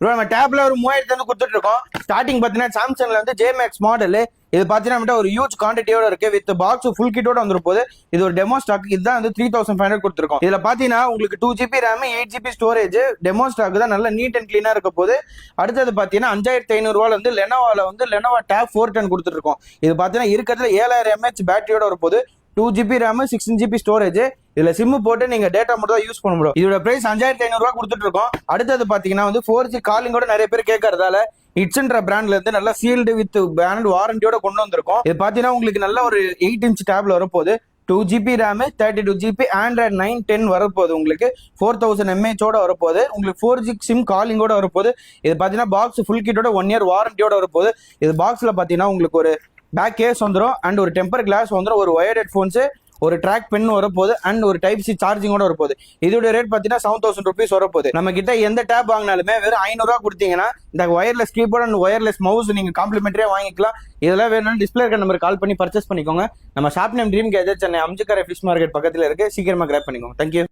Bro நம்ம டேப்ல ஒரு 3000 கொடுத்துட்டு இருக்கோம். ஸ்டார்டிங் பாத்தீங்கன்னா சாம்சங்ல வந்து ஜேமேக்ஸ் மாடல். இது பாத்தீங்கன்னா ஒரு ஹியூஜ் குவான்டிட்டியோட இருக்கு. வித் பாக்ஸ் ஃபுல் கிட்டோட வந்துரும் போது இது ஒரு டெமோ ஸ்டாக். இதுதான் வந்து 3500 கொடுத்துருக்கோம். இதுல பாத்தீங்கன்னா உங்களுக்கு 2GB RAM 8GB storage demo stock தான். நல்ல நீட் அண்ட் கிளீனா இருக்க போது. அடுத்தது பாத்தீங்கன்னா 5500 வந்து லெனோவால வந்து லெனோவா டேப் 410 கொடுத்துட்டு இருக்கோம். இது பாத்தீங்கன்னா இருக்கிறதுல 7000 mAh பேட்டரியோட ஒரு போது 2GB RAM 16GB ஸ்டோரேஜ். இதுல சிம் போட்டு நீங்க டேட்டா மட்டும் தான் யூஸ் பண்ண முடியும். இதோட பிரைஸ் 5500 கொடுத்துட்டு இருக்கோம். அடுத்தது பாத்தீங்கன்னா வந்து 4G காலிங்கோட நிறைய பேர் கேட்கறதால இட்ஸ்ன்ற பிராண்ட்ல இருந்து நல்லா சீல்டு வித் பிராண்ட் வாரண்டியோட கொண்டு வந்திருக்கோம். இது பாத்தீங்கன்னா உங்களுக்கு நல்ல ஒரு 8 inch டேப்ல வரப்போகுது. 2GB RAM 32GB Android 9 10 வரப்போகுது. உங்களுக்கு 4000 mAh வரப்போகுது. உங்களுக்கு 4G சிம் காலிங்கோட வரப்போகுது. இது பாத்தீங்கன்னா பாக்ஸ் ஃபுல் கிட்டோட 1 year வாரண்டியோட வரப்போகுது. இது பாக்ஸ்ல பாத்தீங்கன்னா உங்களுக்கு ஒரு பேக் கேஸ் வந்துடும் அண்ட் ஒரு டெம்பர் கிளாஸ் வந்துடும், ஒரு ஒயர்ட் ஹெட்ஃபோன்ஸ், ஒரு ட்ராக் பென் வரப்போகுது அண்ட் ஒரு டைப் சி சார்ஜிங்கோட வரப்போகுது. இதோட ரேட் பார்த்தீங்கன்னா 7000 rupees வரப்போகுது. நம்ம கிட்ட எந்த டேப் வாங்கினாலுமே வெறும் 500 கொடுத்தீங்கன்னா இந்த wireless keyboard and wireless mouse நீங்க காம்ப்ளிமெண்டரியா வாங்கிக்கலாம். இதெல்லாம் வேணும்னு டிஸ்பிளே இருக்க நம்பர் கால் பண்ணி பர்ச்சேஸ் பண்ணிக்கோங்க. நம்ம shop name dream gadget, Chennai Aminjikarai fish market பக்கத்துல இருக்கு. சீக்கிரமா கிராப் பண்ணிக்கோங்க. தேங்க்யூ.